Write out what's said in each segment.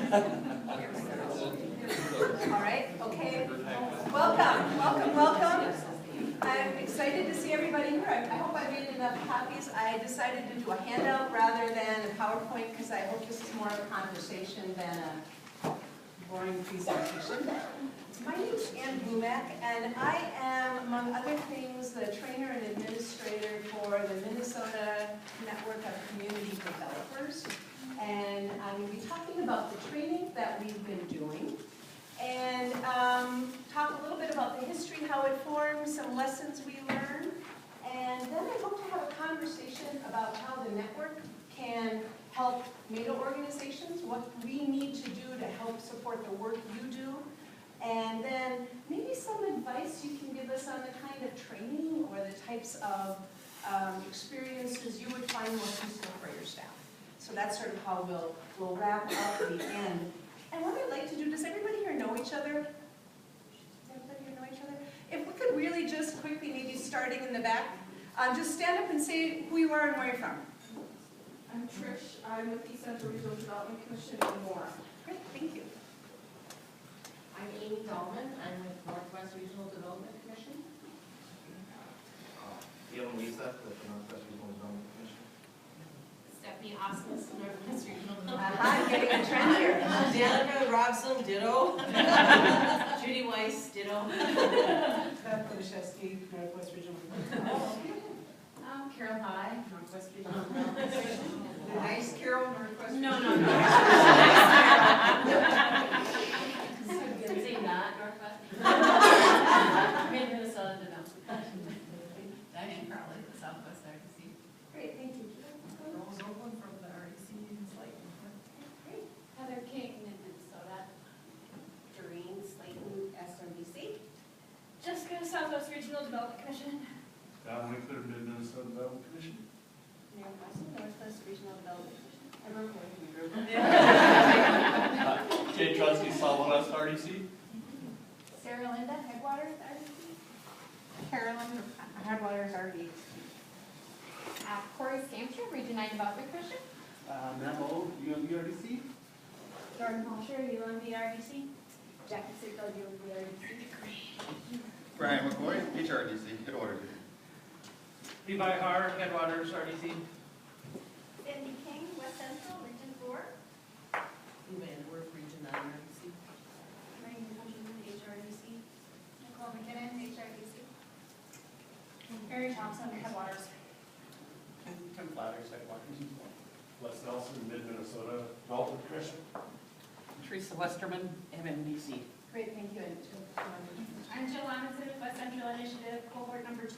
All right, okay. Welcome. I'm excited to see everybody here. I hope I made enough copies. I decided to do a handout rather than a PowerPoint because I hope this is more of a conversation than a boring presentation. My name is Ann Blumack, and I am, among other things, the trainer and administrator for the Minnesota Network of Community Developers. And I'm going to be talking about the training that we've been doing, and talk a little bit about the history, how it formed, some lessons we learned, and then I hope to have a conversation about how the network can help NATO organizations, what we need to do to help support the work you do, and then maybe some advice you can give us on the kind of training or the types of experiences you would find most useful for your staff. So that's sort of how we'll wrap up the end. And what I'd like to do, does everybody here know each other? Does everybody here know each other? If we could really just quickly, maybe starting in the back, just stand up and say who you are and where you're from. I'm Trish. I'm with the Central Regional Development Commission in Moore. Great, thank you. I'm Amy Dahlman. I'm with Northwest Regional Development Commission. Gail Lisa with the Northwest Regional Development Commission. Stephanie Osmus, Northwest Regional Development I'm getting a trend here. Danica Robson, ditto. Judy Weiss, ditto. Beth Lishevsky, Northwest Regional Development. Carol High, Northwest Regional Development Commission. Nice Carol, Northwest No. Regional Didn't say not, Northwest. Mid-Minnesota Development. Diane Crowley, the Southwest RDC. Great, thank you. Rose Oakland from the RDC in Slayton. Great. Heather King, Mid-Minnesota. Doreen Slayton, SMBC. Jessica, Southwest Regional Development Commission. Don Winkler, Mid-Minnesota Development Commission. Mary Wilson, Northwest Regional Development Commission. Everyone in the group. Jay Trusty, Southwest RDC. Sarah Linda, Headwaters RDC. Carolyn, Headwaters RDC. Corey Stamstrom, Region 9 Development Commission. Memo, UMB RDC. Jordan Holscher, UMB RDC. Jackie Sirko, UMB RDC. Brian McCoy, HRDC, Headwaters. Levi Haar, Headwaters, RDC. Cindy King, West Central, Region 4. Van Wert, Region 9 RDC. Rain Benjamin, HRDC. Nicole McKinnon, HRDC. Mary Thompson, Headwaters. Tim Flatters, Headwaters. Les Nelson, Mid-Minnesota Development Commission. Teresa Westerman, MMDC. Great, thank you. I'm Jill Amundsen, West Central Initiative, cohort number 2.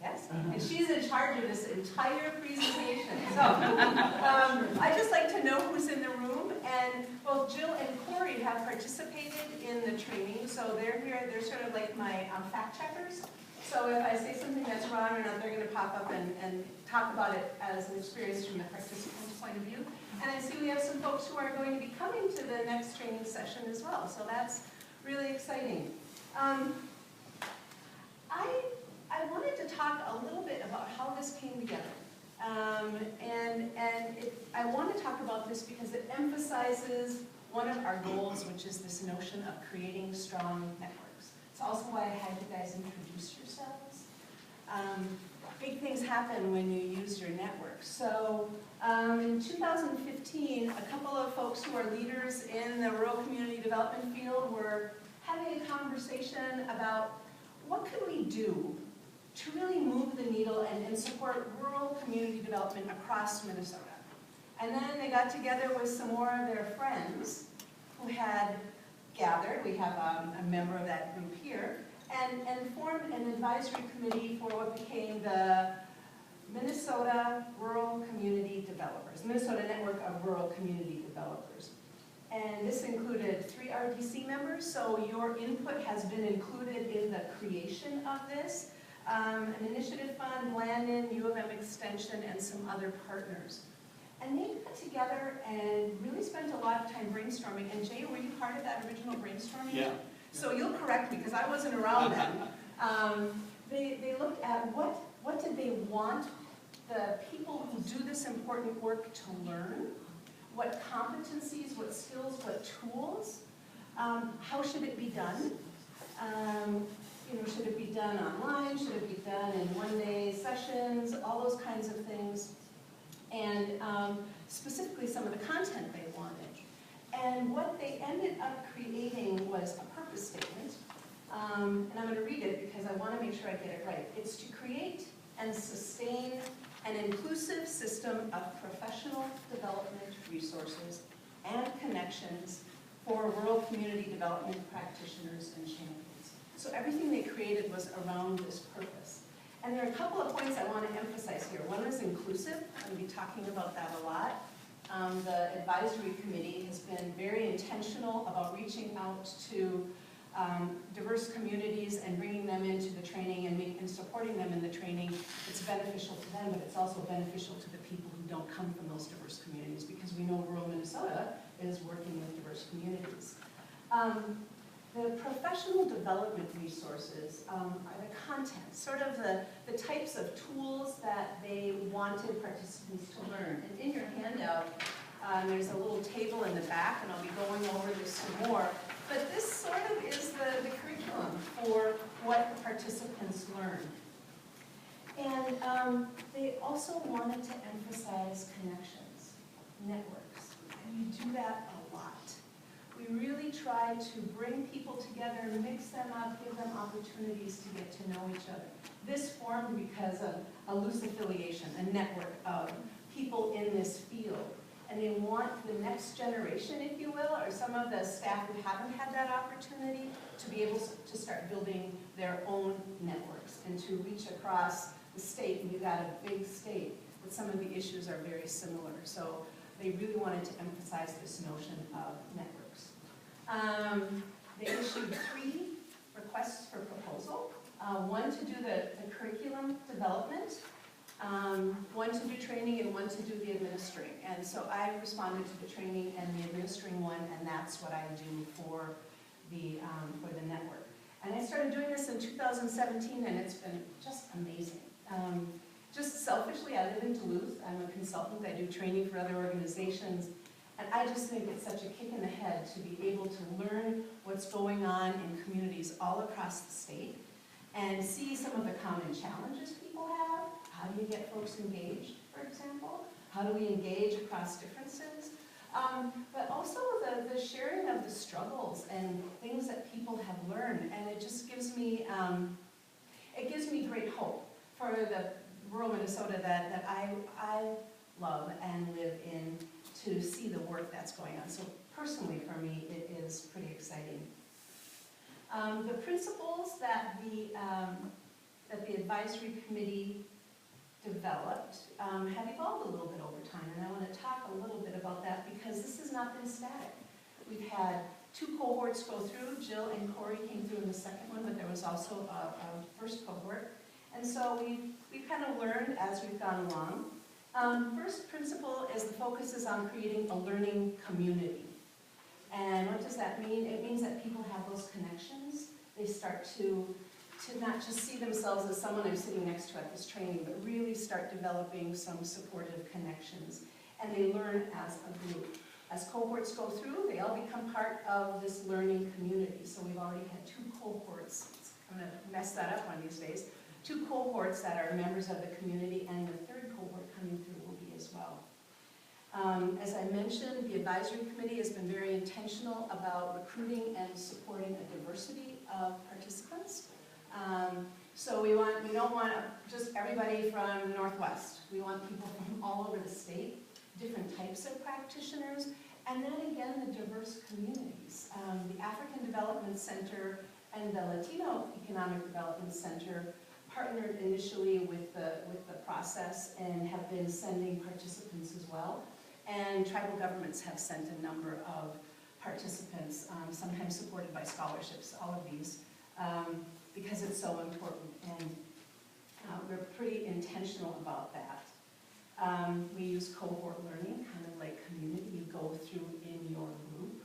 Yes, and she's in charge of this entire presentation. So I'd just like to know who's in the room, and both Jill and Corey have participated in the training, so they're here, they're sort of like my fact checkers. So if I say something that's wrong or not, they're going to pop up and talk about it as an experience from the participant's point of view. And I see we have some folks who are going to be coming to the next training session as well, so that's really exciting. I wanted to talk a little bit about how this came together. I want to talk about this because it emphasizes one of our goals, which is this notion of creating strong networks. It's also why I had you guys introduce yourselves. Big things happen when you use your network. So in 2015, a couple of folks who are leaders in the rural community development field were having a conversation about what could we do to really move the needle and support rural community development across Minnesota. And then they got together with some more of their friends who had gathered, we have a member of that group here, and formed an advisory committee for what became the Minnesota Rural Community Developers, Minnesota Network of Rural Community Developers. And this included 3 RDC members, so your input has been included in the creation of this. An initiative fund, Landon, U of M Extension, and some other partners. And they got together and really spent a lot of time brainstorming. And Jay, were you part of that original brainstorming? Yeah. So you'll correct me, because I wasn't around then. They looked at what did they want the people who do this important work to learn? what competencies, what skills, what tools, how should it be done? Should it be done online? Should it be done in one-day sessions? All those kinds of things. And specifically some of the content they wanted. And what they ended up creating was a purpose statement. And I'm going to read it because I want to make sure I get it right. It's to create and sustain an inclusive system of professional development resources and connections for rural community development practitioners and champions. So everything they created was around this purpose. And there are a couple of points I want to emphasize here. One is inclusive. I'm going to be talking about that a lot. The advisory committee has been very intentional about reaching out to diverse communities and bringing them into the training and supporting them in the training. It's beneficial to them, but it's also beneficial to the people who don't come from those diverse communities, because we know rural Minnesota is working with diverse communities. The professional development resources are the content, sort of the types of tools that they wanted participants to learn. And in your handout, there's a little table in the back, and I'll be going over this some more. But this sort of is the curriculum for what the participants learn. And they also wanted to emphasize connections, networks, and we do that a lot. We really try to bring people together, mix them up, give them opportunities to get to know each other. This formed because of a loose affiliation, a network of people in this field. And they want the next generation, if you will, or some of the staff who haven't had that opportunity, to be able to start building their own networks and to reach across the state. And you've got a big state, but some of the issues are very similar. So they really wanted to emphasize this notion of networks. They issued 3 requests for proposal. One to do the curriculum development, one to do training, and one to do the administering. And so I responded to the training and the administering one, and that's what I do for the network. And I started doing this in 2017, and it's been just amazing. Just selfishly, I live in Duluth. I'm a consultant. I do training for other organizations. And I just think it's such a kick in the head to be able to learn what's going on in communities all across the state and see some of the common challenges people have. How do you get folks engaged, for example? How do we engage across differences? But also the sharing of the struggles and things that people have learned. And it just gives me great hope for the rural Minnesota that I love and live in, to see the work that's going on. So personally, for me, it is pretty exciting. The principles that the advisory committee developed have evolved a little bit over time, and I want to talk a little bit about that because this has not been static. We've had 2 cohorts go through. Jill and Corey came through in the second one, but there was also a first cohort. And so we've kind of learned as we've gone along. First principle is the focus is on creating a learning community. And what does that mean? It means that people have those connections. They start to not just see themselves as someone I'm sitting next to at this training, but really start developing some supportive connections. And they learn as a group. As cohorts go through, they all become part of this learning community. So we've already had 2 cohorts. I'm going to mess that up one of these days. 2 cohorts that are members of the community, and the 3rd cohort coming through will be as well. As I mentioned, the advisory committee has been very intentional about recruiting and supporting a diversity of participants. So we don't want just everybody from Northwest. We want people from all over the state, different types of practitioners, and then again, the diverse communities. The African Development Center and the Latino Economic Development Center partnered initially with the process and have been sending participants as well. And tribal governments have sent a number of participants, sometimes supported by scholarships, all of these, because it's so important. And we're pretty intentional about that. We use cohort learning, kind of like community. You go through in your group.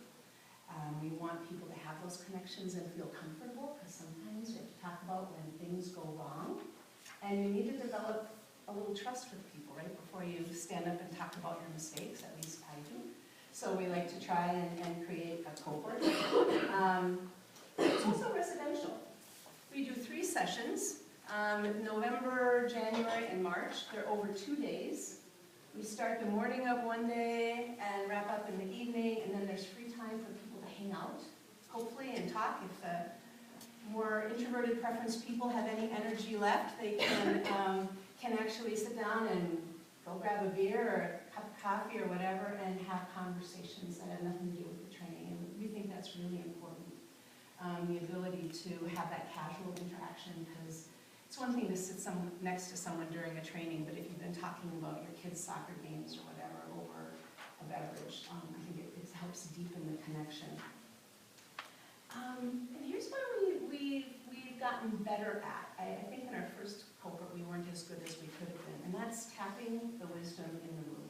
We want people to have those connections and feel comfortable, because sometimes you have to talk about when things go wrong. And you need to develop a little trust with people, right, before you stand up and talk about your mistakes, at least I do. So we like to try and create a cohort. It's also residential. We do 3 sessions, November, January, and March. They're over 2 days. We start the morning of one day and wrap up in the evening, and then there's free time for people to hang out, hopefully, and talk. If the more introverted preference people have any energy left, they can actually sit down and go grab a beer or a cup of coffee or whatever and have conversations that have nothing to do with the training. And we think that's really important, the ability to have that casual interaction, because it's one thing to sit next to someone during a training, but if you've been talking about your kids' soccer games or whatever over a beverage, I think it helps deepen the connection. And here's what we've gotten better at. I think in our first cohort we weren't as good as we could have been, and that's tapping the wisdom in the room.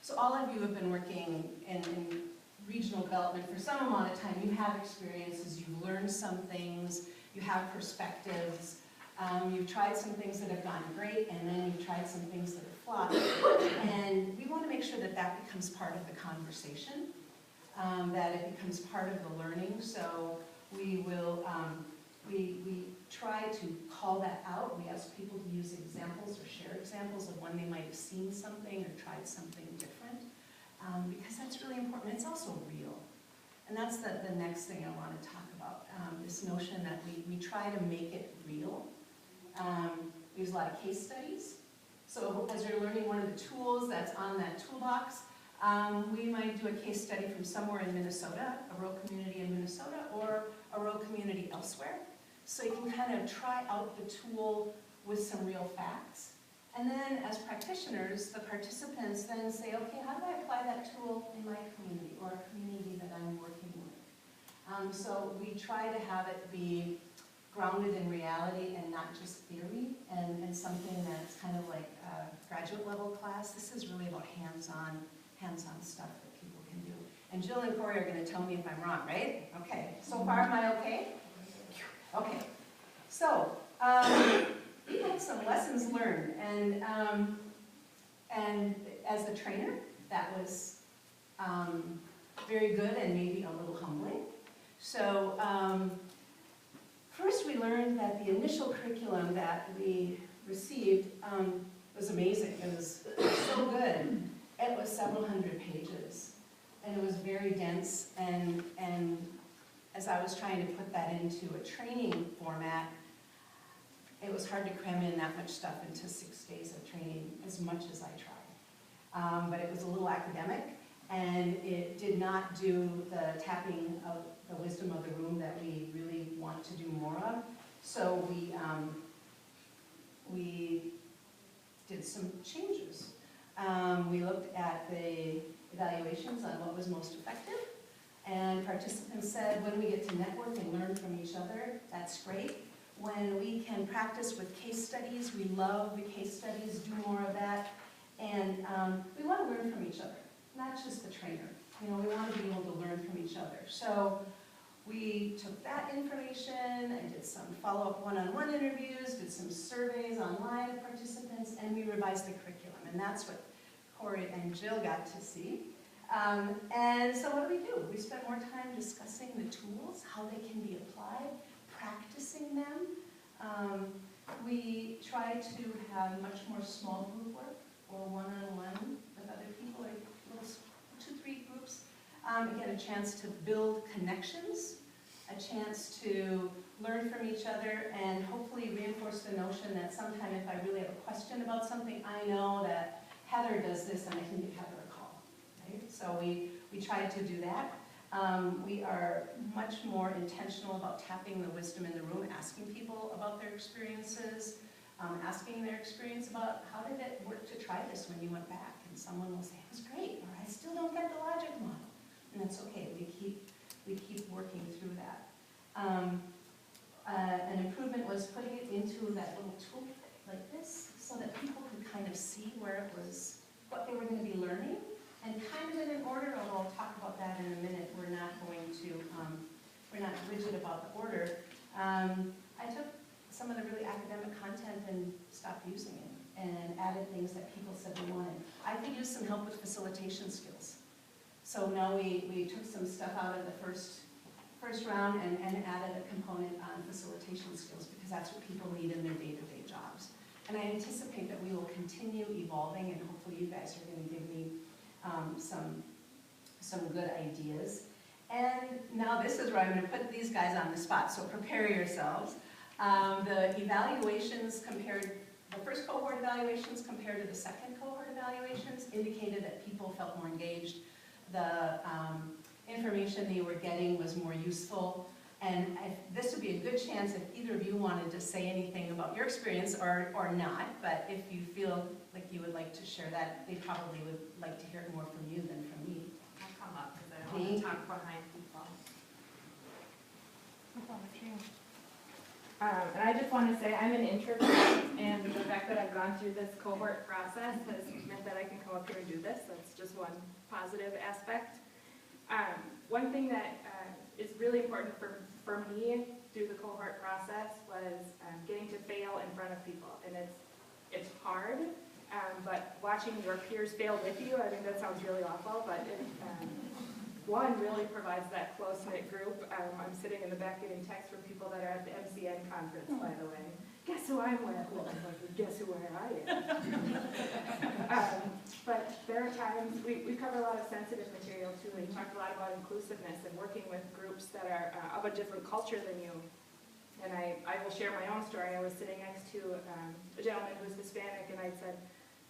So all of you have been working in regional development for some amount of time. You have experiences, you've learned some things, you have perspectives, you've tried some things that have gone great, and then you've tried some things that have flopped. And we want to make sure that that becomes part of the conversation, that it becomes part of the learning. So we will, we try to call that out. We ask people to use examples or share examples of when they might have seen something or tried something different, because that's really important. It's also real. And that's the next thing I want to talk about, this notion that we try to make it real. We use a lot of case studies. So as you're learning one of the tools that's on that toolbox, we might do a case study from somewhere in Minnesota, a rural community in Minnesota, or a rural community elsewhere. So you can kind of try out the tool with some real facts. And then as practitioners, the participants then say, okay, how do I apply that tool in my community or a community that I'm working with? So we try to have it be grounded in reality and not just theory, and something that's kind of like a graduate level class. This is really about hands-on stuff that people can do. And Jill and Corey are going to tell me if I'm wrong, right? Okay, so far am I okay? Okay, so we had some lessons learned, and as a trainer, that was very good and maybe a little humbling. So first we learned that the initial curriculum that we received was amazing. It was so good. It was several hundred pages, and it was very dense, and as I was trying to put that into a training format, it was hard to cram in that much stuff into 6 days of training, as much as I tried. But it was a little academic, and it did not do the tapping of the wisdom of the room that we really want to do more of. So we did some changes. We looked at the evaluations on what was most effective, and participants said, when we get to network and learn from each other, that's great. When we can practice with case studies, we love the case studies, do more of that. And we want to learn from each other, not just the trainer. You know, we want to be able to learn from each other. So we took that information and did some follow-up one-on-one interviews, did some surveys online of participants, and we revised the curriculum. And that's what Corey and Jill got to see. And so what do? We spent more time discussing the tools, how they can be applied, practicing them. We try to have much more small group work or one-on-one with other people, like little 2-3 groups. Get a chance to build connections, a chance to learn from each other, and hopefully reinforce the notion that sometime if I really have a question about something, I know that Heather does this and I can give Heather a call. Right? So we try to do that. We are much more intentional about tapping the wisdom in the room, asking people about their experiences, asking their experience about how did it work to try this when you went back, and someone will say, it was great, or I still don't get the logic model. And that's okay, we keep working through that. An improvement was putting it into that little toolkit like this, so that people could kind of see where it was, what they were going to be learning, and kind of in an order, although I'll talk about that in a minute. We're not going to, we're not rigid about the order. I took some of the really academic content and stopped using it, and added things that people said they wanted. I could use some help with facilitation skills. So now we took some stuff out of the first round and added a component on facilitation skills because that's what people need in their day-to-day jobs. And I anticipate that we will continue evolving and hopefully you guys are going to give me some good ideas. And now this is where I'm going to put these guys on the spot, so prepare yourselves. The evaluations compared, the first cohort evaluations compared to the second cohort evaluations indicated that people felt more engaged. The information they were getting was more useful. And this would be a good chance if either of you wanted to say anything about your experience or not, but if you feel like you would like to share that, they probably would like to hear it more from you than from me. I'll come up because I don't want to talk behind people. And I just want to say I'm an introvert, and the fact that I've gone through this cohort process has meant that I can come up here and do this. That's just one positive aspect. One thing that is really important for me through the cohort process was getting to fail in front of people, and it's hard. But watching your peers fail with you, I think that sounds really awful, but one really provides that close-knit group. I'm sitting in the back getting texts from people that are at the MCN conference, by the way. Guess who I'm with? Well, guess where I am. But there are times, we cover a lot of sensitive material too. We talked a lot about inclusiveness and working with groups that are of a different culture than you. And I will share my own story. I was sitting next to a gentleman who was Hispanic, and I said,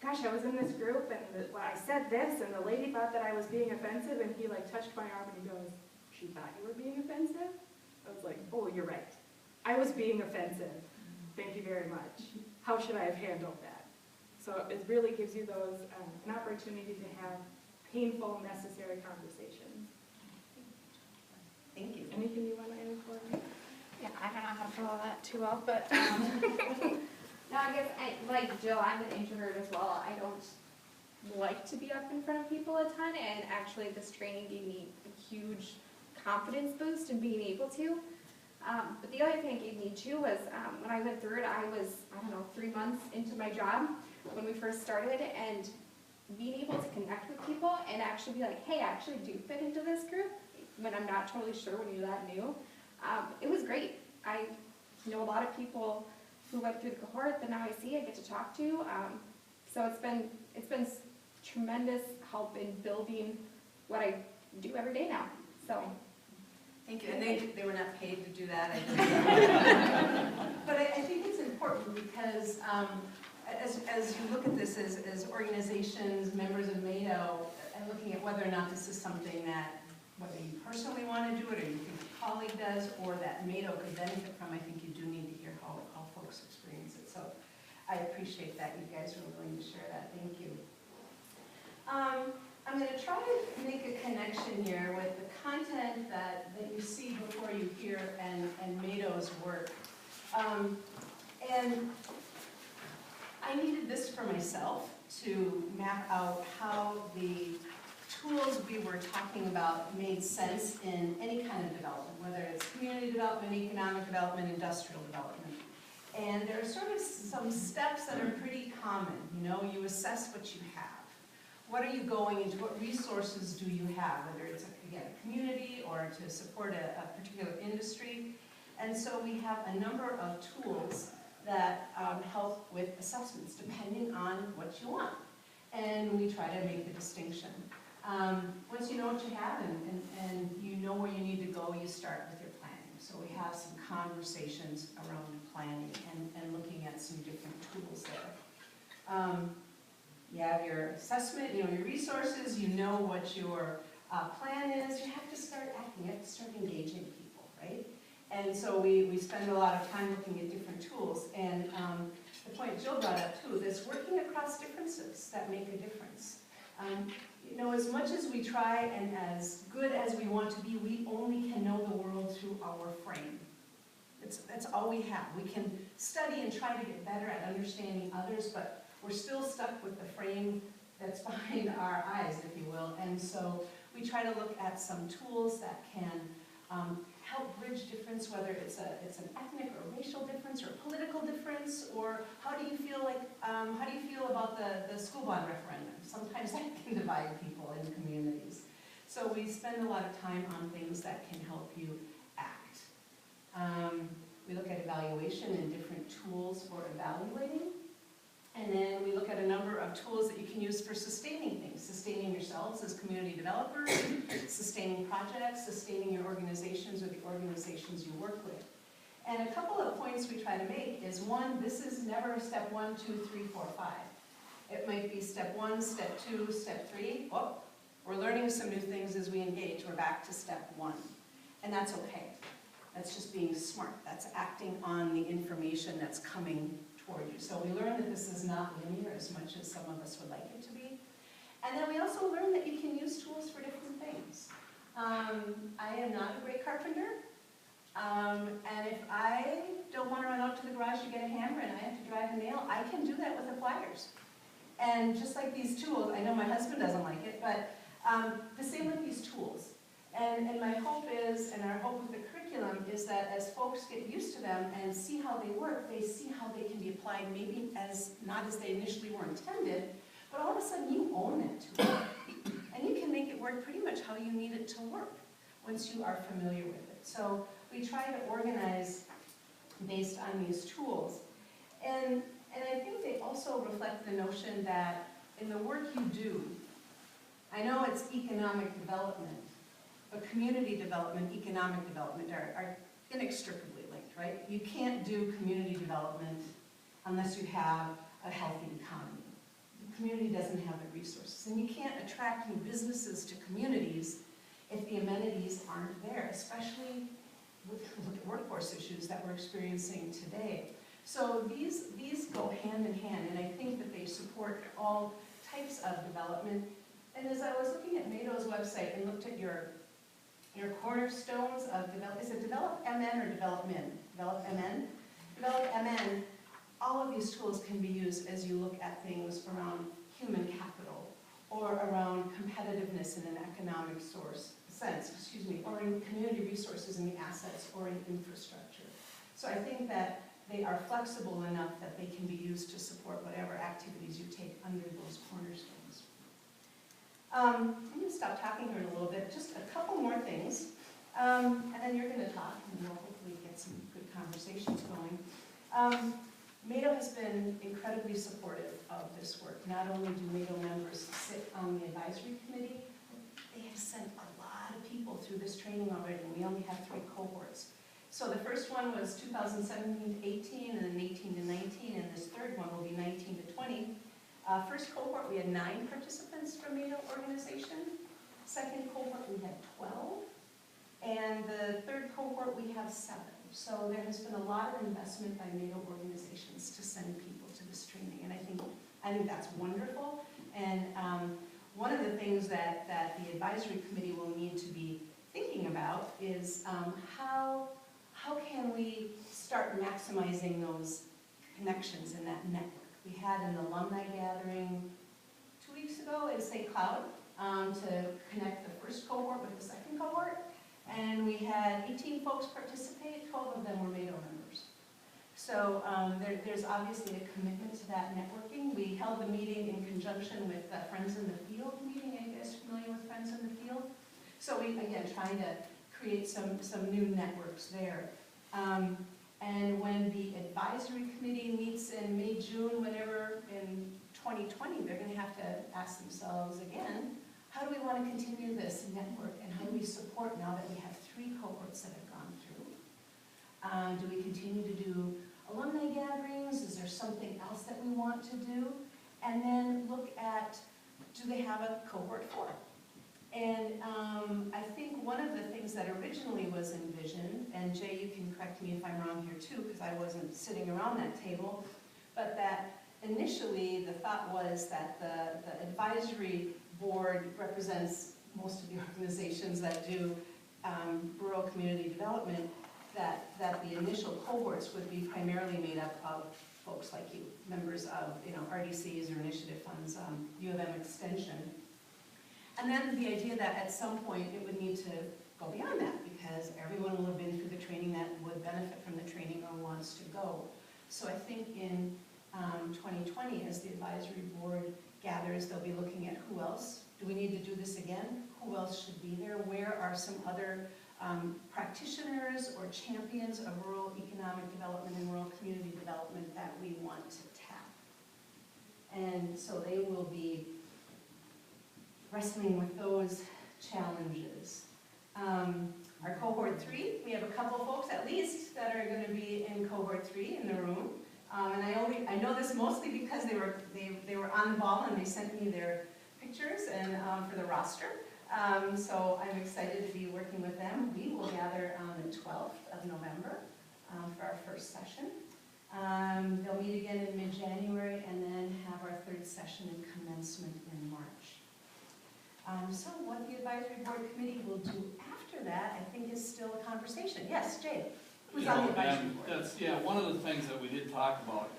gosh, I was in this group, and I said this, and the lady thought that I was being offensive, and he like touched my arm, and he goes, she thought you were being offensive? I was like, oh, you're right. I was being offensive. Thank you very much. How should I have handled that? So it really gives you those, an opportunity to have painful, necessary conversations. Thank you. Anything you want to add for me? Yeah, I don't know how to follow that too well, but No, I guess, like Jill, I'm an introvert as well. I don't like to be up in front of people a ton, and actually this training gave me a huge confidence boost in being able to. But the other thing it gave me too was when I went through it, I was, 3 months into my job when we first started, and being able to connect with people and actually be like, hey, I actually do fit into this group when I'm not totally sure when you're that new. It was great. I know a lot of people who went through the cohort that now I get to talk to. So it's been tremendous help in building what I do every day now. So. Thank you, and they were not paid to do that. I did that. But I think it's important because as you look at this as organizations, members of MATO, and looking at whether or not this is something that, whether you personally want to do it or you think a colleague does or that MATO could benefit from, I think you do need to hear how folks experience it. So I appreciate that you guys are willing to share that. Thank you. I'm going to try to make a connection here with the content that you see before you here and MATO's work. And I needed this for myself to map out how the tools we were talking about made sense in any kind of development, whether it's community development, economic development, industrial development. And there are sort of some steps that are pretty common. You know, you assess what you have. What are you going into? What resources do you have, whether it's, again, a community or to support a particular industry? And so we have a number of tools that help with assessments, depending on what you want. And we try to make the distinction. Once you know what you have and you know where you need to go, you start with your planning. So we have some conversations around planning and looking at some different tools there. You have your assessment, you know your resources, you know what your plan is. You have to start acting, you have to start engaging people, right? And so we spend a lot of time looking at different tools. And the point Jill brought up too, is working across differences that make a difference. You know, as much as we try and as good as we want to be, we only can know the world through our frame. That's all we have. We can study and try to get better at understanding others, but we're still stuck with the frame that's behind our eyes, if you will. And so we try to look at some tools that can help bridge difference, whether it's an ethnic or racial difference or political difference, or how do you feel about the school bond referendum? Sometimes that can divide people in communities. So we spend a lot of time on things that can help you act. We look at evaluation and different tools for evaluating. And then we look at a number of tools that you can use for sustaining things, sustaining yourselves as community developers, sustaining projects, sustaining your organizations or the organizations you work with. And a couple of points we try to make is, one, this is never step 1, 2, 3, 4, 5. It might be step 1, step 2, step 3. Oh, we're learning some new things as we engage. We're back to step 1. And that's okay. That's just being smart. That's acting on the information that's coming toward you. So we learn that this is not linear as much as some of us would like it to be. And then we also learn that you can use tools for different things. I am not a great carpenter. And if I don't want to run out to the garage to get a hammer and I have to drive a nail, I can do that with the pliers. And just like these tools, I know my husband doesn't like it, but the same with these tools. And my hope is, and our hope with the curriculum is that as folks get used to them and see how they work, they see how they can be applied maybe as, not as they initially were intended, but all of a sudden you own that tool. And you can make it work pretty much how you need it to work once you are familiar with it. So we try to organize based on these tools. And I think they also reflect the notion that in the work you do, I know it's economic development, but community development, economic development are inextricably linked, right? You can't do community development unless you have a healthy economy. The community doesn't have the resources, and you can't attract new businesses to communities if the amenities aren't there, especially with the workforce issues that we're experiencing today. So these go hand in hand, and I think that they support all types of development. And as I was looking at MATO's website and looked at your cornerstones of develop, is it Develop MN or Develop MN? Develop MN? Develop MN, all of these tools can be used as you look at things around human capital or around competitiveness in an economic sense, or in community resources and the assets or in infrastructure. So I think that they are flexible enough that they can be used to support whatever activities you take under those cornerstones. I'm going to stop talking here in a little bit, just a couple more things, and then you're going to talk, and we'll hopefully get some good conversations going. MATO has been incredibly supportive of this work. Not only do MATO members sit on the advisory committee, they have sent a lot of people through this training already, and we only have 3 cohorts. So the first one was 2017 to 18, and then 18 to 19, and this third one will be 19 to 20. First cohort, we had 9 participants from MATO organization. Second cohort, we had 12. And the third cohort, we have 7. So there has been a lot of investment by MATO organizations to send people to this training. And I think that's wonderful. And one of the things that the advisory committee will need to be thinking about is how can we start maximizing those connections in that network. We had an alumni gathering 2 weeks ago in St. Cloud to connect the first cohort with the second cohort. And we had 18 folks participate, 12 of them were MATO members. So there's obviously a commitment to that networking. We held the meeting in conjunction with the Friends in the Field meeting. Are you guys familiar with Friends in the Field? So we, again, trying to create some new networks there. And when the advisory committee meets in May, June, whenever in 2020, they're going to have to ask themselves again, how do we want to continue this network, and how do we support now that we have 3 cohorts that have gone through? Do we continue to do alumni gatherings? Is there something else that we want to do? And then look at, do they have a cohort 4? And I think one of the things that originally was envisioned, and Jay, you can correct me if I'm wrong here too, because I wasn't sitting around that table, but that initially the thought was that the advisory board represents most of the organizations that do rural community development, that the initial cohorts would be primarily made up of folks like you, members of RDCs or initiative funds, U of M Extension. And then the idea that at some point it would need to go beyond that, because everyone will have been through the training that would benefit from the training or wants to go. So I think in 2020, as the advisory board gathers, they'll be looking at who else. Do we need to do this again? who else should be there? Where are some other practitioners or champions of rural economic development and rural community development that we want to tap? And so they will be wrestling with those challenges. Our cohort 3, we have a couple folks at least that are going to be in cohort 3 in the room. And I know this mostly because they were on the ball and they sent me their pictures and for the roster. So I'm excited to be working with them. We will gather on the 12th of November for our first session. They'll meet again in mid-January and then have our third session in commencement in March. So what the advisory board committee will do after that, I think, is still a conversation. Yes, Jay, who's on the advisory board? That's, yeah, one of the things that we did talk about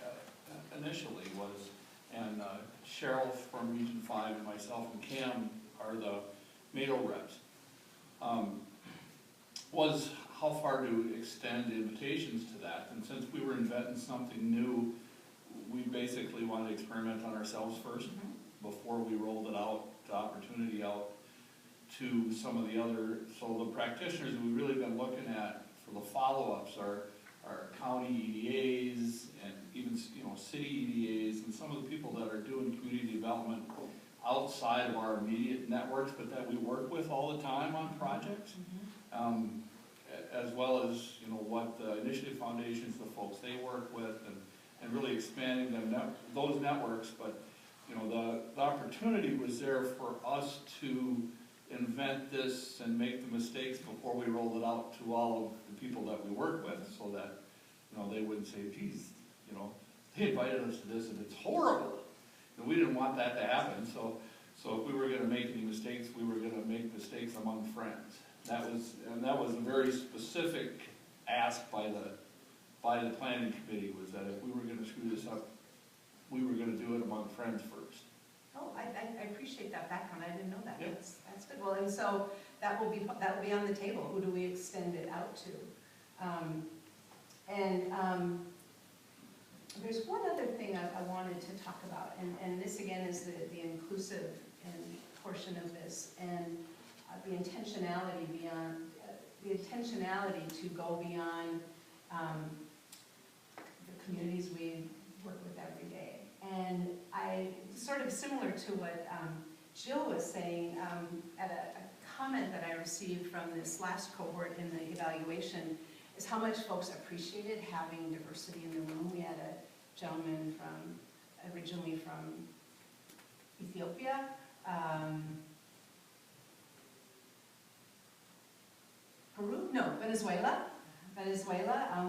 initially was, and Cheryl from Region 5 and myself and Cam are the MATO reps, was how far to extend invitations to that. And since we were inventing something new, we basically wanted to experiment on ourselves first before we rolled it out, the opportunity out to some of the other. So the practitioners we've really been looking at for the follow-ups are county EDAs and even city EDAs and some of the people that are doing community development outside of our immediate networks, but that we work with all the time on projects, as well as what the Initiative Foundations, the folks they work with, and really expanding those networks. But the opportunity was there for us to invent this and make the mistakes before we rolled it out to all of the people that we work with, so that they wouldn't say, geez, they invited us to this and it's horrible. We didn't want that to happen. So if we were going to make any mistakes, we were going to make mistakes among friends. That was a very specific ask by the planning committee, was that if we were going to screw this up, we were going to do it among friends first. Oh, I appreciate that background. I didn't know that. Yep. That's good. Well, and so that will be on the table. Who do we extend it out to? There's one other thing I wanted to talk about, and this again is the inclusive portion of this, and the intentionality to go beyond the communities we work with every day. And sort of similar to what Jill was saying at a comment that I received from this last cohort in the evaluation, is how much folks appreciated having diversity in the room. We had a gentleman originally from Ethiopia, Peru? No, Venezuela.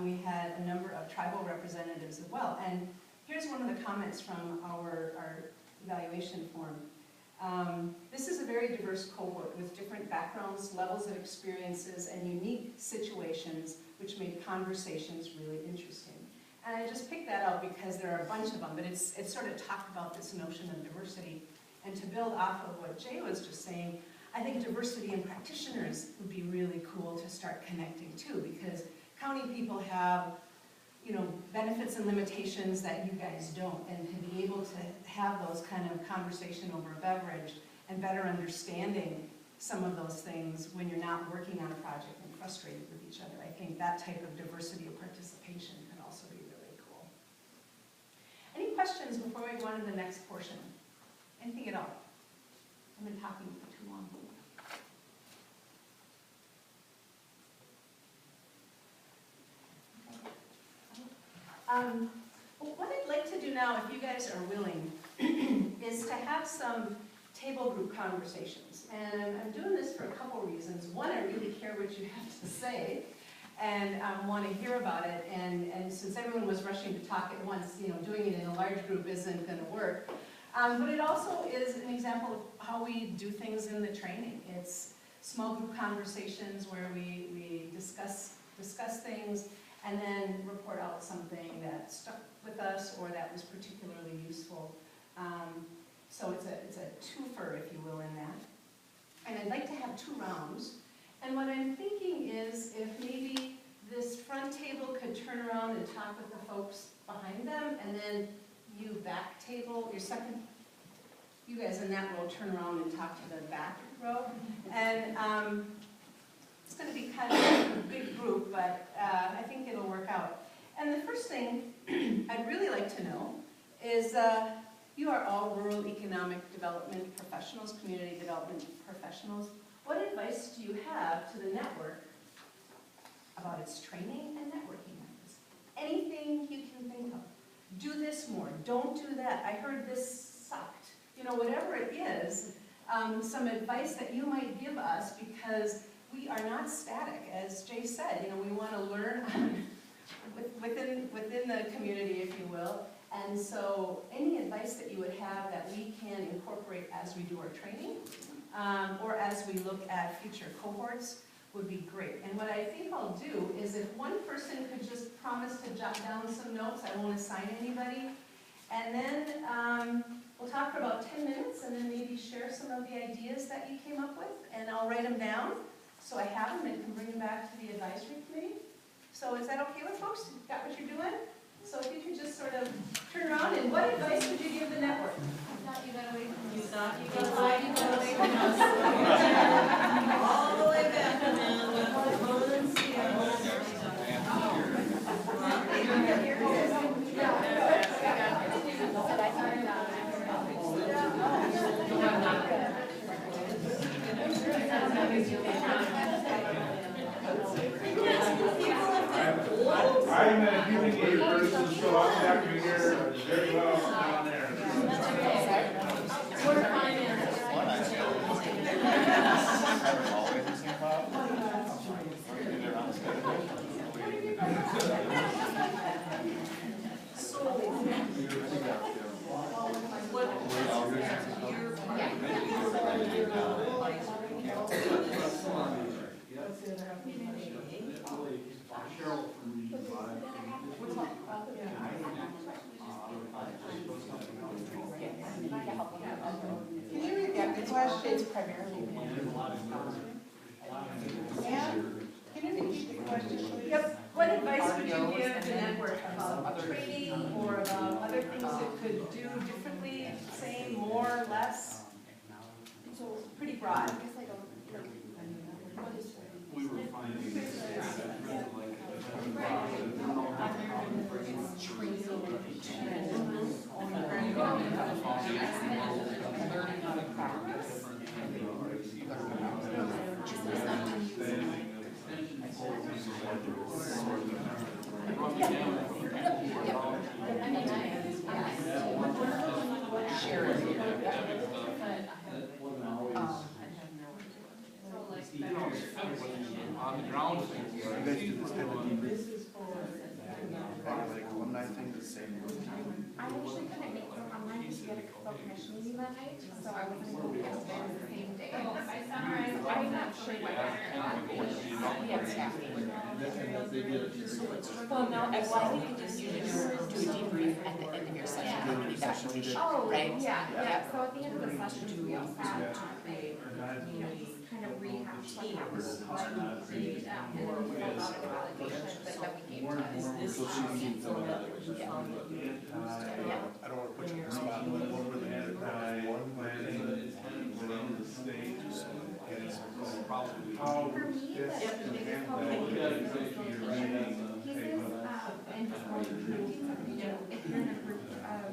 We had a number of tribal representatives as well. And here's one of the comments from our evaluation form. This is a very diverse cohort with different backgrounds, levels of experiences, and unique situations, which made conversations really interesting. And I just picked that out because there are a bunch of them, but it's sort of talked about this notion of diversity. And to build off of what Jay was just saying, I think diversity in practitioners would be really cool to start connecting to, because county people have benefits and limitations that you guys don't, and to be able to have those kind of conversation over a beverage and better understanding some of those things when you're not working on a project and frustrated with each other. I think that type of diversity of participation can also be really cool. Any questions before we go on to the next portion? Anything at all? I've been talking for too long. What I'd like to do now, if you guys are willing, is to have some table group conversations. And I'm doing this for a couple reasons. One, I really care what you have to say and want to hear about it. And since everyone was rushing to talk at once, doing it in a large group isn't going to work. But it also is an example of how we do things in the training. It's small group conversations where we discuss things and then report out something that stuck with us or that was particularly useful. So it's a twofer, if you will, in that. And I'd like to have 2 rounds. And what I'm thinking is if maybe this front table could turn around and talk with the folks behind them, and then you back table, your second you guys in that row turn around and talk to the back row. And it's going to be kind of a big group, but I think it'll work out. And the first thing I'd really like to know is you are all rural economic development professionals, community development professionals. What advice do you have to the network about its training and networking methods? Anything you can think of. Do this more, don't do that. I heard this sucked. You know, whatever it is, some advice that you might give us, because we are not static, as Jay said. You know, we want to learn within the community, if you will. And so any advice that you would have that we can incorporate as we do our training, or as we look at future cohorts, would be great. And what I think I'll do is if one person could just promise to jot down some notes, I won't assign anybody, and then we'll talk for about 10 minutes and then maybe share some of the ideas that you came up with, and I'll write them down so I have them and can bring them back to the advisory committee. So is that okay with folks? You got what you're doing? So if you could just sort of turn around, and what advice would you give the network? I thought you got away from you. Thought you got away from us. All the way back, man. I'm a human eater person, so I'm not going to hear very well down there. We're finance. Always the same problem? Get it around the schedule. Cheryl from Region 5. Can you repeat the questions primarily? Can you repeat the question, please? Yep. What advice would you give the network about training or about other things it could do differently, same, more, less? So pretty broad. We were finding on the ground. You guys do this type of debrief? Like alumni thing, the same. I actually couldn't make it online because we had a couple commission meeting that night, so I wasn't able to get there the same day. I summarized. I'm not sure what We have staffing. Well, no, I think you just do a debrief at the end of your session, community evaluation, Oh, right? yeah, so at the end of the session, we also had, kind of rehash what happened, and then we filled out an evaluation that we gave to us. I don't want to put you in the spot, but what were the For me, the biggest help I get is facilitation pieces, and just more recruiting, if you're in a group of,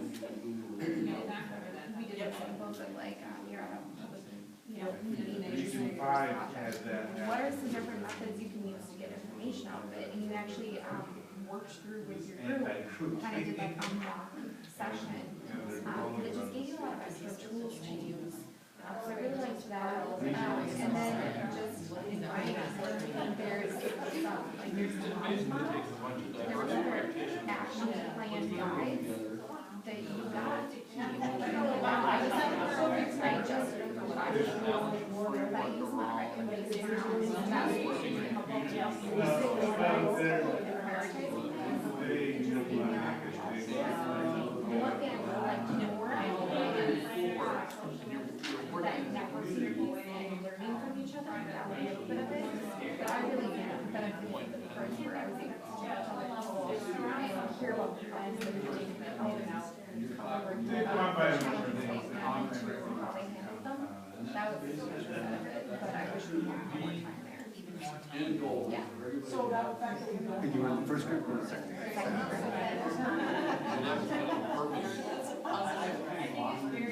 we did examples of like, you're at a public, meeting and you're trying to has that. what are some different methods you can use to get information out of it, and you actually, worked through with your group, kind of did like a mock session, it just gave you a lot of extra tools to use. So I really liked that, and then just, there's some, like there's the knowledge model, there were other action plan guides that you got to keep. I just, I use my recommendations, one thing I would like to know more that networking and learning from each other, that was a little bit of it, but I really benefited from the first where I was able to get to the level and hear about the plans that we're doing, and all this, and how we're doing. I was so much better at it, but I wish we had more time there. End goal. Yeah. So that fact that you And you were in the first group or the second?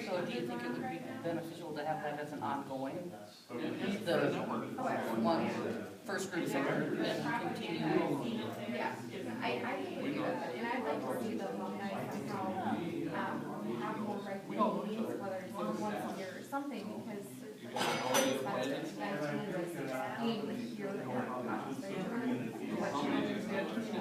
So do you think it would be beneficial to have that as an ongoing? The one, first group, second group, and continue? Yeah, I think we do, and I'd like to see the alumni somehow, have more regular meetings, whether it's once a year or something, because it's best to spend time with being able to hear their thoughts, their journey, what challenges they're facing,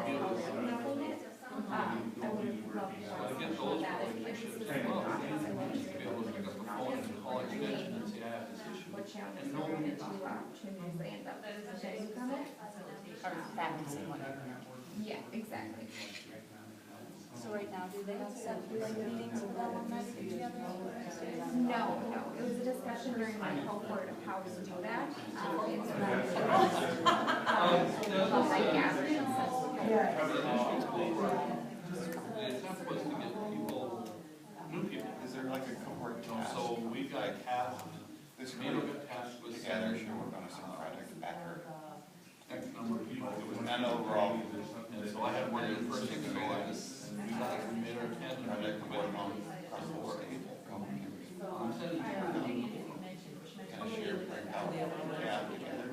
and how they're handling it. I would have loved to have some of that, if this is the topics I want to Be able to pick up the phone and call extension and say, I have this issue. what challenges they're running into, opportunities they end up getting from it. Or families and whatever. Yeah, exactly. So right now, do they have set meetings with alumni to get together? No, it was a discussion during my cohort of how to do that. It's like gatherings. The attempt was to get people, new people. Is there like a cohort task? So we got tasked, This Mano group got tasked with together should work on a certain project after. X number of people. It was And overall, And so I had one new person, so we made our tent and project we could work went on on across the board. I'm sending you. Kind of share, bring out, yeah, together.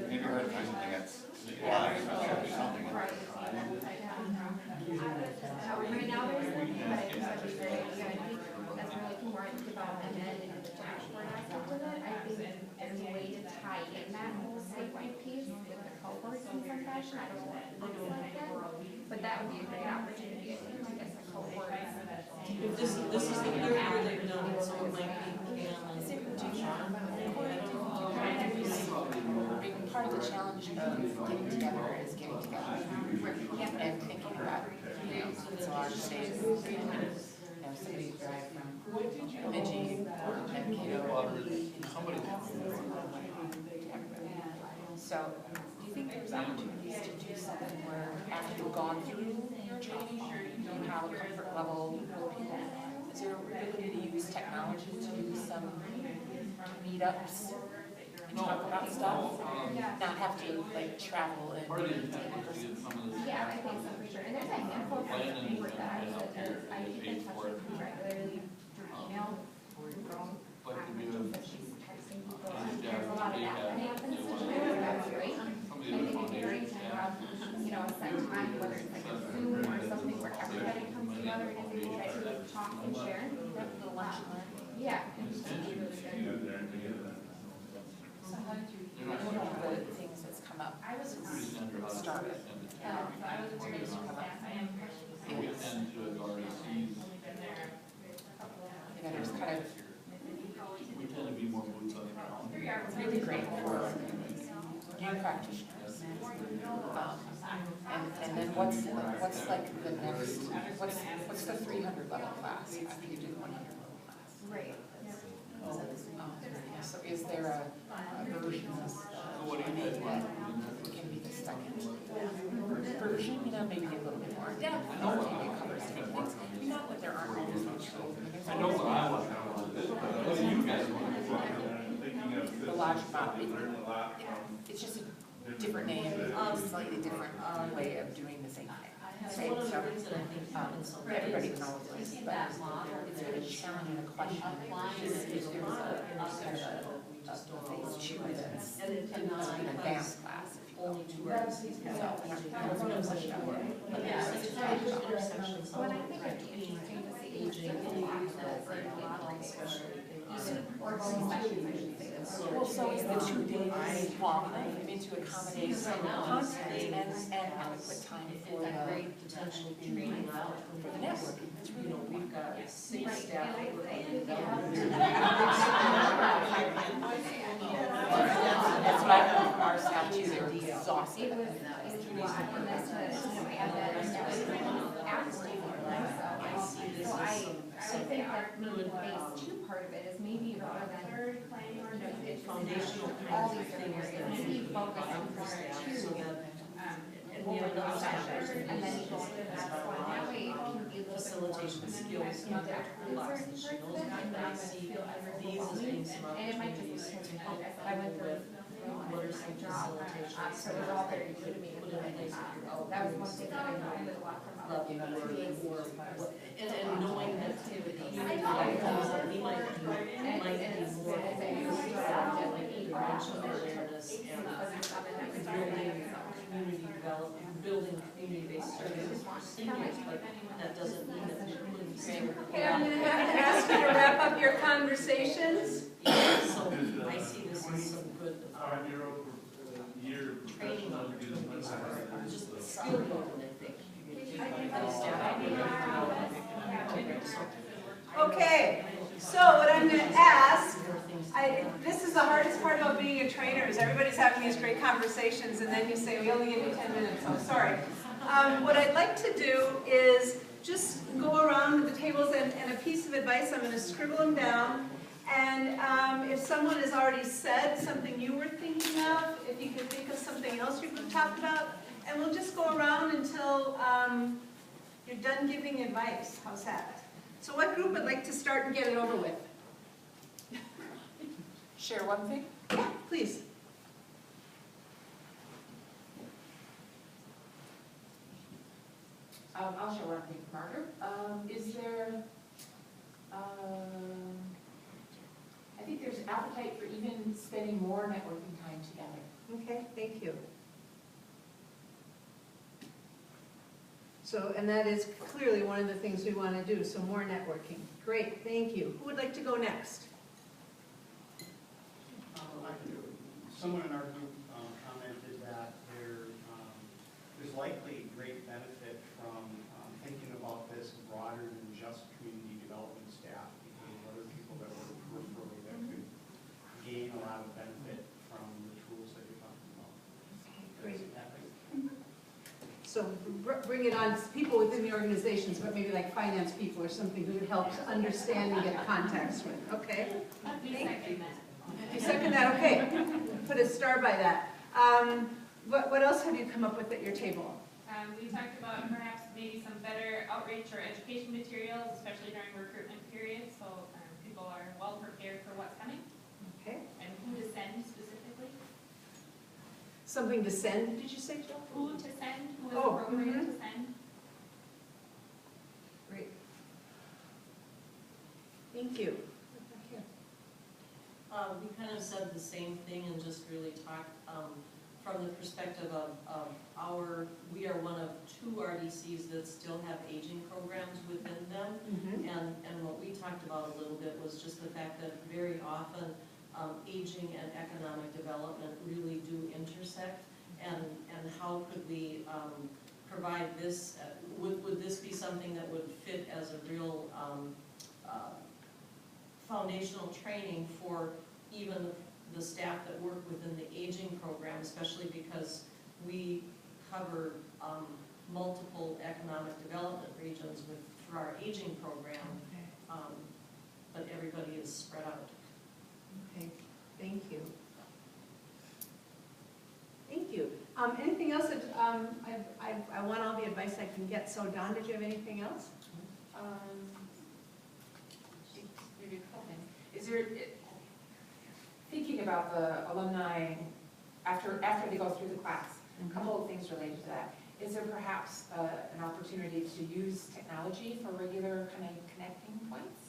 Maybe we're trying something that's live, or something. Right now, there's nothing, but I think that'd be very, I think as we're looking more into development and the dashboard aspect of it, I think there's a way to tie in that whole statewide piece with the cohorts in some fashion. I don't know what it looks like yet, but that would be a great opportunity, I think, to get the cohorts. This is the year where they've done it, so it might be, Part of the challenge of getting together is getting together and thinking about, it's a large state. Somebody drive from Bemidji or Mankato. Somebody. So, do you think there's opportunities to do something where after you've gone through your training, you have a comfort level with people? Is there ability to use technology to do some meetups and talk about stuff? Not have to like travel and. Part of the intent was to get some of this. Yeah, I think so for sure. And there's a handful of people that I keep in touch with regularly through email or phone. Like to be So she's texting people. And There's a lot of that that happens, which is great. somebody I in the think it's great foundation to staff. have, you know, a set time, whether it's like a Zoom or something where everybody comes together and is able to talk and share. The lunch and learn. Yeah. and it's just really good. One of the things that's come up since it started, We tend to, as RECs, there's kind of we tend to be more boots on the ground. really great for new practitioners. And then what's like the next, what's the 300 level class after you do the 100 level class? Right. So is there a version of that can be the second version, maybe a little bit more in depth, maybe it covers different things. Not that there aren't always much. I know what I want, what do you guys want? The logic model, it's just a different name, slightly different way of doing the same thing. Same, so, everybody knows this, but it's been a challenge and a question. Is there a kind of a phase two that's an advanced class, if you will. So, I don't know much about it, but there's a lot of conversations. Well, I think it'd be interesting to see or sessions, I should say. Well, so is the 2 days long, I mean, to accommodate content and adequate time for the potential training for the networking. It's really, we've got 6 staff. That's what I heard from our staff too, they were exhausted. It was a lot, and that's what, and then after, so I think that maybe the phase 2 part of it is maybe rather than, you know, it's foundational all these different areas, maybe focus on phase 2, And we have another session, and then you go into that one. That way it can be a little bit more. facilitation skills in that toolbox that she knows about, but I see these as being some And it might opportunities just to be help I went people through. with what are some facilitation So it was all very new to me. put in place if you're out. That was one thing that I learned a lot from other Level people. or what, and knowing that community things that we might be more prevention awareness and building community development, building community-based services for seniors, but that doesn't mean that we're putting senior. Okay, I'm gonna have to ask you to wrap up your conversations. Yeah, so I see this as some good, 5-year training professional opportunities for business. just skill building, I think. Okay, so what I'm gonna ask, this is the hardest part about being a trainer, is everybody's having these great conversations, and then you say, we only give you 10 minutes, I'm sorry. What I'd like to do is just go around the tables, and a piece of advice, I'm gonna scribble them down, and if someone has already said something you were thinking of, if you can think of something else you could talk about, and we'll just go around until you're done giving advice. How's that? So what group would like to start and get it over with? Share one thing? Yeah, please. I'll share one thing, Margaret. Is there, I think there's appetite for even spending more networking time together. Okay, thank you. So, and that is clearly one of the things we want to do, so more networking. Great, thank you. Who would like to go next? Someone in our group commented that there's likely great benefit from thinking about this broader than just community development staff, because other people that work peripherally that could gain a lot of benefit from the tools that you're talking about. Great. So bring it on, people within the organizations, but maybe like finance people or something who helps understand and get context with. Okay? You second that? Okay. Put a star by that. What else have you come up with at your table? We talked about perhaps maybe some better outreach or education materials, especially during recruitment periods, so people are well prepared for what's coming. Okay. And who to send specifically. Something to send, did you say, Jill? Who to send, who is Oh, appropriate to send. Great. Thank you. We kind of said the same thing and just really talked from the perspective of we are one of 2 RDCs that still have aging programs within them. And what we talked about a little bit was just the fact that very often aging and economic development really do intersect. And how could we provide this, would this be something that would fit as a real foundational training for even the staff that work within the aging program, especially because we cover multiple economic development regions through our aging program, but everybody is spread out. Okay, thank you. Thank you. Anything else that, I want all the advice I can get. So Dawn, did you have anything else? Maybe a couple things. Is there, thinking about the alumni after they go through the class, a couple of things related to that. Is there perhaps an opportunity to use technology for regular kind of connecting points?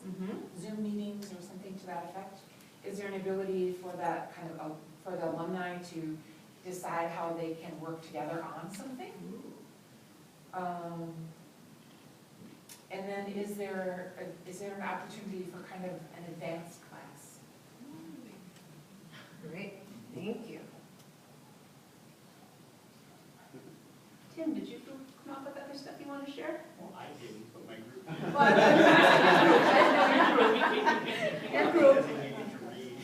Zoom meetings or something to that effect? Is there an ability for that kind of, for the alumni to decide how they can work together on something? And then is there an opportunity for kind of an advanced class? Great, thank you. Tim, did you come up with other stuff you want to share? Well, I didn't, but my group. Your group. They needed to read.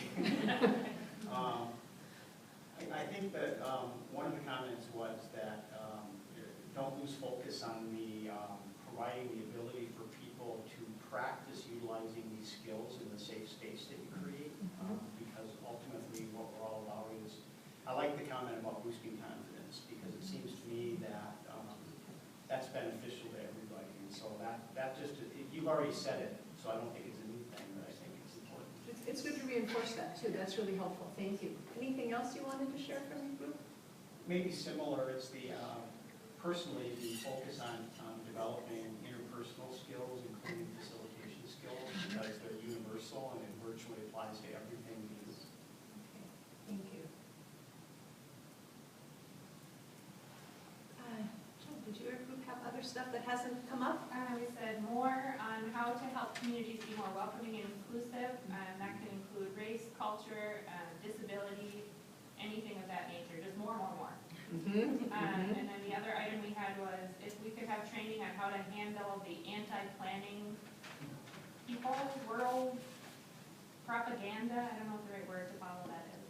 I think that one of the comments was that don't lose focus on the providing the ability for people to practice utilizing these skills in the safe space that you create, because ultimately what we're all about is, I like the comment about boosting confidence, because it seems to me that already said it, so I don't think it's a new thing, but I think it's important. It's good to reinforce that too, that's really helpful, thank you. Anything else you wanted to share from your group? Maybe similar, it's the, personally, the focus on developing interpersonal skills, including facilitation skills, because they're universal and it virtually applies to everything we do. Thank you. Jill, did your group have other stuff that hasn't come up? We said more on how to help communities be more welcoming and inclusive, and that can include race, culture, disability, anything of that nature, just more. And then the other item we had was if we could have training on how to handle the anti-planning people, world propaganda, I don't know what the right word to follow that is.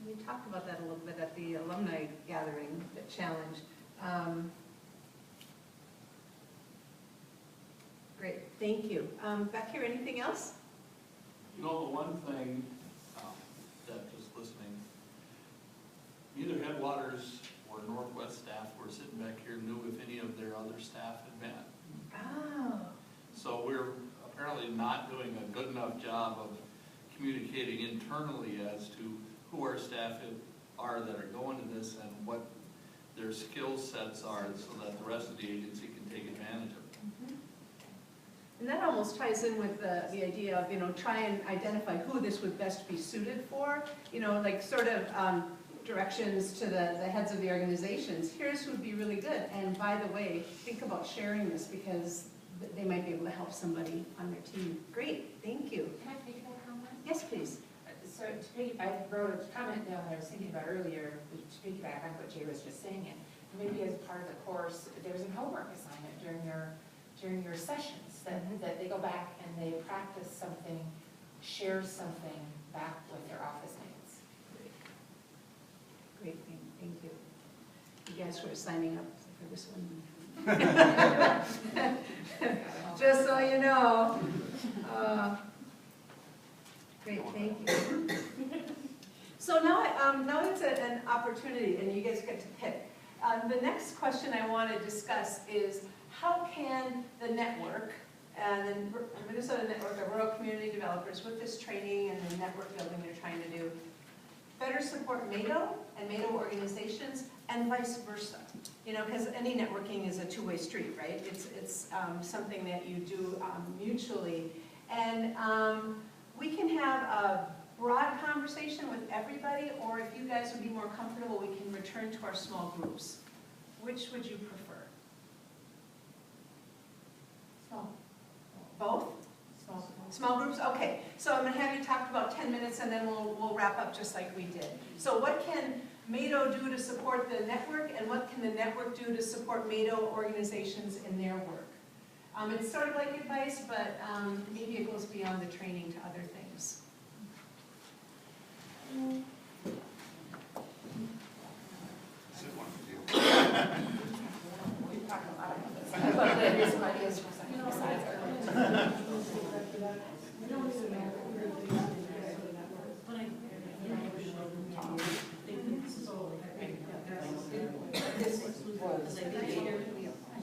We talked about that a little bit at the alumni gathering, the challenge. Great, thank you. Back here, anything else? You know, the one thing, that just listening, neither Headwaters or Northwest staff were sitting back here knew if any of their other staff had been. Oh. So we're apparently not doing a good enough job of communicating internally as to who our staff are that are going to this and what their skill sets are so that the rest of the agency can take advantage of it. And that almost ties in with the idea of, try and identify who this would best be suited for, like sort of directions to the heads of the organizations. Here's who would be really good. And by the way, think about sharing this because they might be able to help somebody on their team. Great, thank you. Can I make that comment? Yes, please. So I wrote a comment down that I was thinking about earlier, to piggyback on what Jay was just saying, and maybe as part of the course, there's a homework assignment during your sessions, that they go back and they practice something, share something back with their office mates. Great, thank you. You guys were signing up for this one. Just so you know. Great, thank you. So now it's an opportunity, and you guys get to pick. The next question I want to discuss is how can the network, and the Minnesota Network of Rural Community Developers, with this training and the network building they're trying to do, better support MATO and MATO organizations and vice versa? Because any networking is a two-way street, right? It's something that you do mutually. And we can have a broad conversation with everybody, or if you guys would be more comfortable, we can return to our small groups. Which would you prefer? Small. Both? Small. Small groups? Okay. So I'm going to have you talk about 10 minutes and then we'll wrap up just like we did. So what can MATO do to support the network, and what can the network do to support MATO organizations in their work? It's sort of like advice, but maybe it goes beyond the training to other things. We've talked a lot about this. But there's some ideas for some besides our.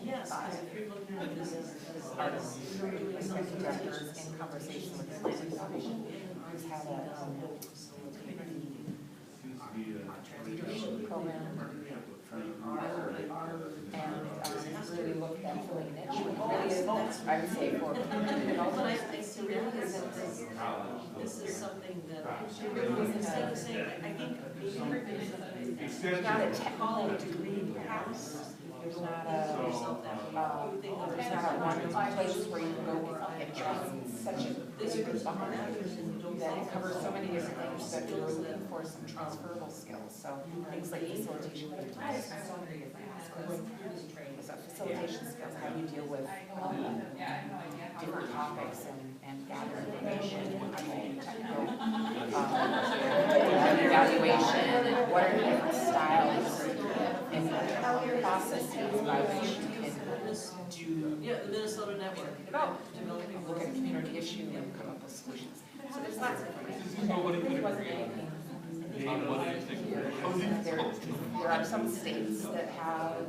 Yes, because if you're looking at this as Artists, you're doing something directors in conversation with the Planning Foundation, who's had a community program and really looked at filling a niche. Really is, I would say, for community But development. I see really this is something that, instead of saying, I think There's not a technical degree, perhaps. There's not a one place where you can go get trained. Such a big behind that it covers so many different things that we're looking for some transferable skills. So things like facilitation, with facilitation skills, how you deal with different topics and gather information, how you do technical evaluation, what are the different styles and processes by which you can do the Minnesota Network. developing, look at a community issue and come up with solutions. So there's lots of information. There really wasn't anything What do you think? There are some states that have,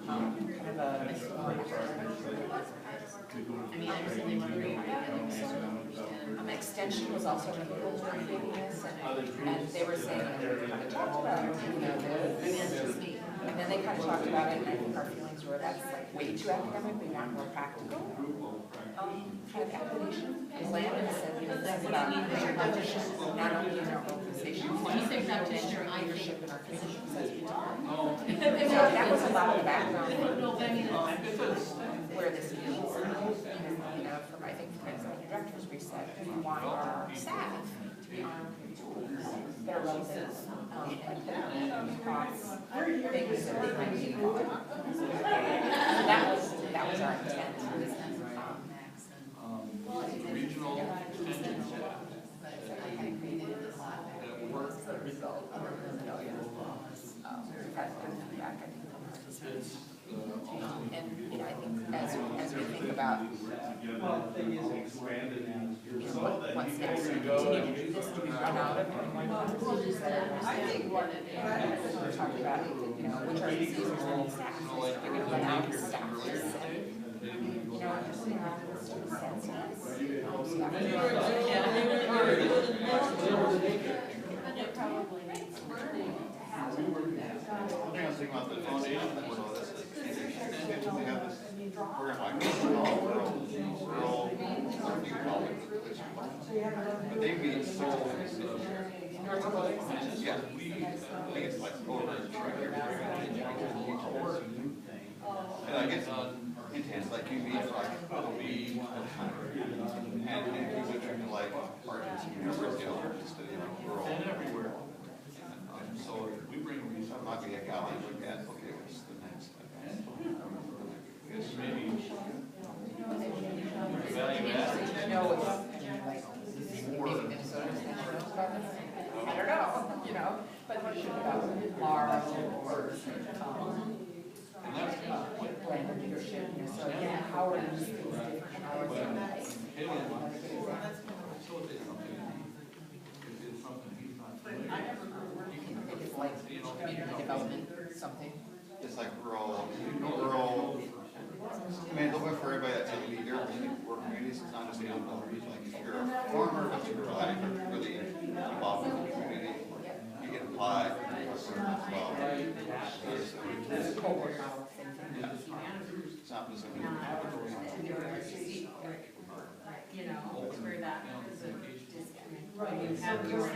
kind of a, extension was also another goal for doing this, and they were saying, kind of talked about, this, and then they kind of talked about it, and I think our feelings were that's like way too academic, we want more practical, kind of application. Landon said, this about practitioner, not only in our organization. When you say practitioner, I think leadership in our positions as we talk. So that was a lot of the background where this is. From I think from executive directors, we said we want our staff to be armed with tools that are relevant and across things that they might be involved in. So that was our intent. Regional extension staff that work The result of our million. Feedback, I think, from participants. And I think as we think about what's next, to continue to do this, do we run out of I think we're talking about, which are the seasons and staff. We're going to run out of staff. Just around this sort of sense I was thinking about the foundation, so this is, they have this program like rural learning college. But they meet so, yeah, I think it's like over and I guess intense, like you meet like a week and you would like artists, university, just rural. and everywhere. So we bring Some might be a guy like look at, okay, what's the next? maybe maybe Minnesota knows about this. I don't know, but we should about Laurel or blended leadership, so how are these things different? How are it's like community development, something. It's like rural, I mean, looking for everybody that's in the leader, work communities, it's not just the outdoor, like if you're a farmer, but you're like really involved in the community, you can apply as well. There's a cohort model, same thing. Yeah. It's not just a it's where that is a disconnect. Right. You have your,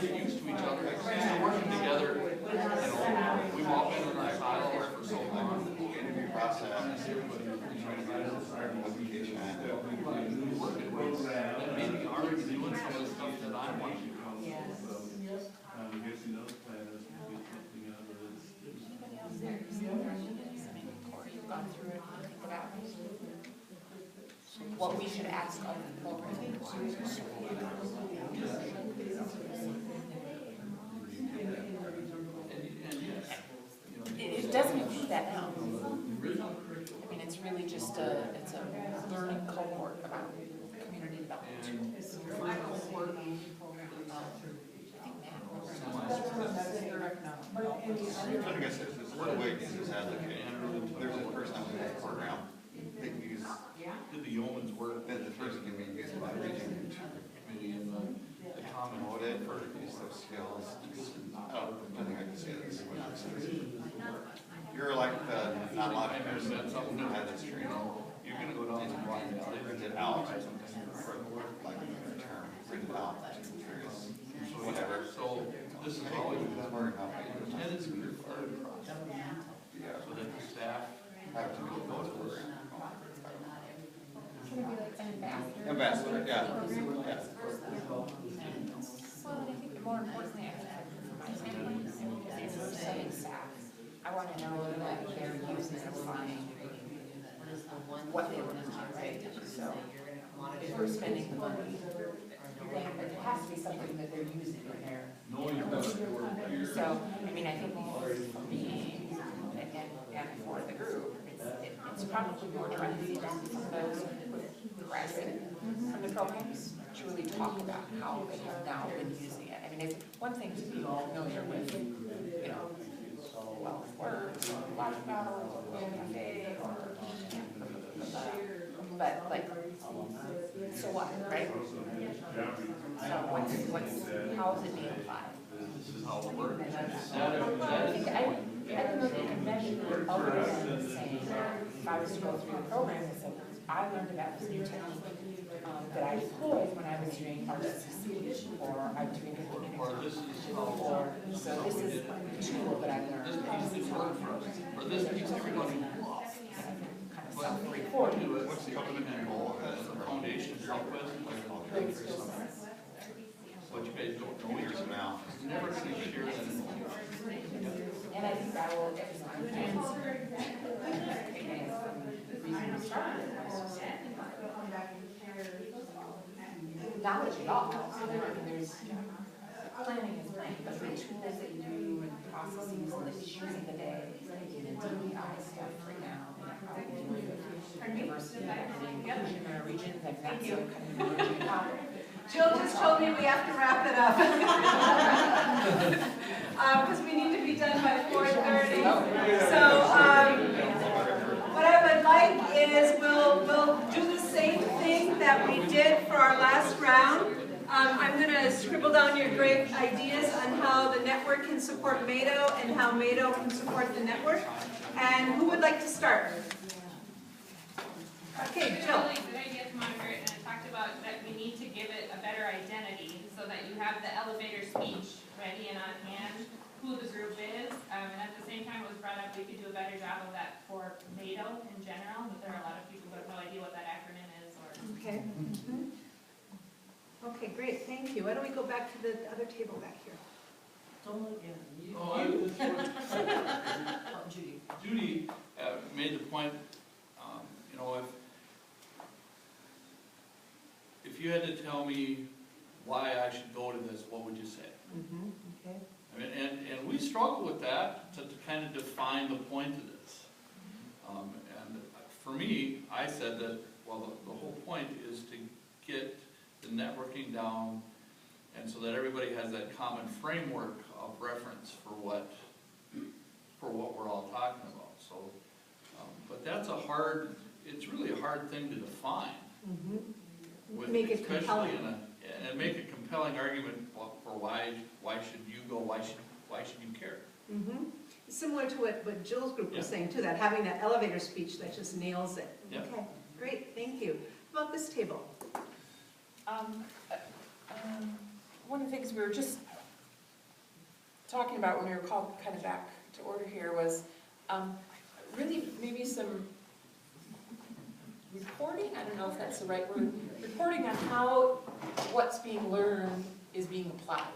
get used to each other. We're working together. We've all been in our silo for so long. interview process, everybody trying to get a application. And maybe already doing some of the stuff that I want to do. Gone through it, think about what we should ask of the program. It doesn't include that now. I mean, it's really just it's a learning cohort about community development. My cohort, I think I said this, one way is this advocate. There's a person out in this program, they can use, Did the yeoman's work. that the person can be used by region Maybe in the common audit or use those skills. I think I can say this. You're like the, not a lot of person who had this training. You're gonna go down and blind. They print it out, for like a term, print it out, various, whatever. So this is all you It's very helpful. intended to be referred across. Yeah, So that the staff. have to be the most program. Can it be like an ambassador? Ambassador, yeah. Yeah. well, I think more importantly, I think from my standpoint, is setting staff. I want to know that they're using and applying what they learn, right? So if we're spending the money, it has to be something that they're using in their. So, I mean, I think for me and for the group, it's probably more trying to see some of those who graduated from the programs, truly talk about how they have now been using it. I mean, it's one thing to be familiar with, you know, well, words, or water bottles, or cafe, or, but like, so what, right? So how is it being applied? This is how it works. I think I don't know if you can measure other than saying, if I was to go through the program, and said, I learned about this new technique that I deployed when I was doing RCCC, or I'm doing a community. Or this is how, So this is a tool that I learned. this piece didn't work for us, or this piece everybody lost. Kind of But self-reporting. do it, what's the government goal, as a foundation to help with, like, what you guys don't know years from now, never gonna share that information. And I think I will get some friends. Knowledge at all. I mean, there's planning is planning, but the tools that you do and processes and the issues of the day, and DEI stuff right now, and how we deal with diversity and inclusion in our region, like that's a kind of emerging topic. Jill just told me we have to wrap it up. Because we need to be done by 4:30. So what I would like is we'll do the same thing that we did for our last round. I'm going to scribble down your great ideas on how the network can support Mado and how Mado can support the network. And who would like to start? Okay, Jill. Really good idea to monitor it, and it talked about that we need to give it a better identity so that you have the elevator speech ready and on hand, who the group is, and at the same time it was brought up we could do a better job of that for NATO in general, but there are a lot of people who have no idea what that acronym is or. Okay. Okay, great, thank you. Why don't we go back to the other table back here? Don't look at me. Oh, I just want- Oh, Judy. Judy made the point, you know, if you had to tell me why I should go to this, what would you say? Okay. I mean, and we struggle with that to kind of define the point of this. And for me, I said that, well, the whole point is to get the networking down, and so that everybody has that common framework of reference for what we're all talking about. So, but that's it's really a hard thing to define. With, Make it especially compelling. and make a compelling argument for why should you go, why should you care? Similar to what Jill's group was Yeah. saying too, that having that elevator speech that just nails it. Yeah. Okay, great, thank you. How about this table? One of the things we were just talking about when we were called kind of back to order here was really maybe some reporting, I don't know if that's the right word, reporting on how what's being learned is being applied.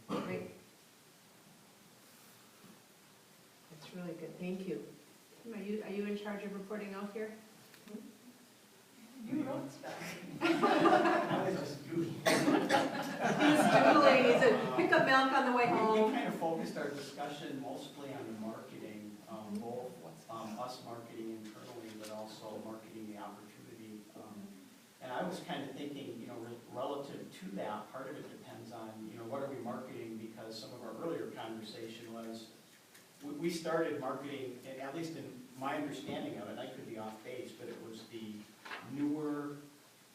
Great. That's really good, thank you. Are you in charge of reporting out here? You wrote stuff. I was just doing. He's doodling, he's a pick up milk on the way We home. kind of focused our discussion mostly on the marketing, both us marketing internally, but also marketing the opportunity. And I was kind of thinking, you know, relative to that, part of it depends on, you know, what are we marketing? Because some of our earlier conversation was, we started marketing, and at least in my understanding of it, I could be off base, but it was the newer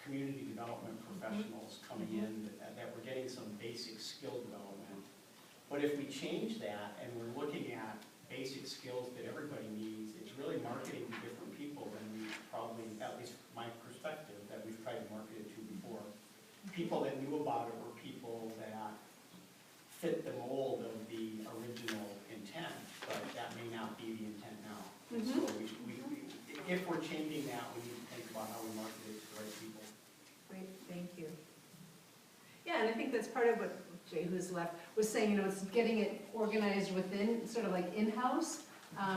community development professionals coming in that were getting some basic skill development. But if we change that and we're looking at basic skills that everybody needs, it's really marketing to different people than we probably, at least my perspective, that we've tried to market it to before. People that knew about it were people that fit the mold of the original intent, but that may not be the intent now. And so if we're changing that, we need to think about how we market it to the right people. Great, thank you. Yeah, and I think that's part of what Jay, who's left, was saying, you know, it's getting it organized within, sort of like in-house,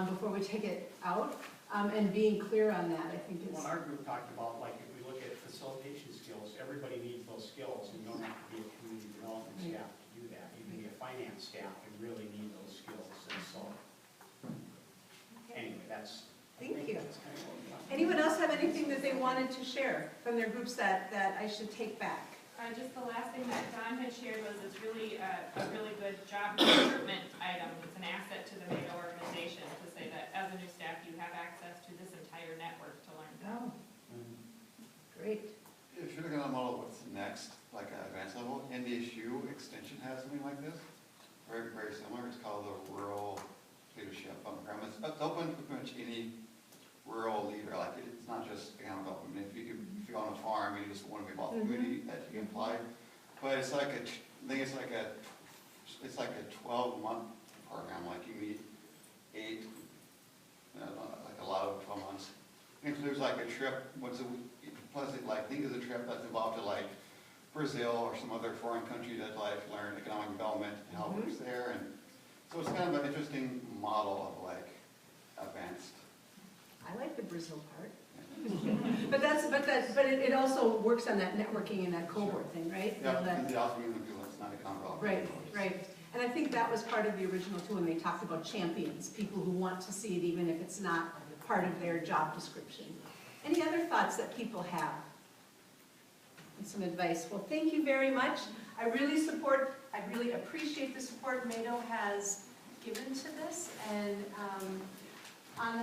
before we take it out, and being clear on that, I think is. Well, our group talked about, like, if we look at facilitation skills, everybody needs those skills, and you don't have to be a community development staff to do that. You can be a finance staff and really need those skills, and so. Anyway, that's. Thank you. That's kind of what we want. Anyone else have anything that they wanted to share from their groups that I should take back? Just the last thing that Don had shared was it's really a really good job recruitment item. It's an asset to the NATO organization to say that as a new staff, you have access to this entire network to learn. Oh, great. If you're looking at a model what's next, like an advanced level, NDSU Extension has something like this. Very, very similar. It's called the Rural Leadership Program. It's open to pretty much any rural leader. Like it's not just economic development. If you own a farm, you just want to be involved in the community, that you can apply. But it's like I think it's like a 12-month program. Like you meet 8, like a lot of 12 months. It includes like a trip once a week. Plus, it like think of the trip that's involved to like Brazil or some other foreign country that like learn economic development and how it works there. And so it's kind of an interesting model of like advanced. I like the Brazil part. but it also works on that networking and that cohort thing, right? Yeah, You know, that- and the also means that people it's not economic development. Right, right. And I think that was part of the original too, when they talked about champions, people who want to see it even if it's not part of their job description. Any other thoughts that people have? And some advice. Well, thank you very much. I really appreciate the support NATO has given to this, and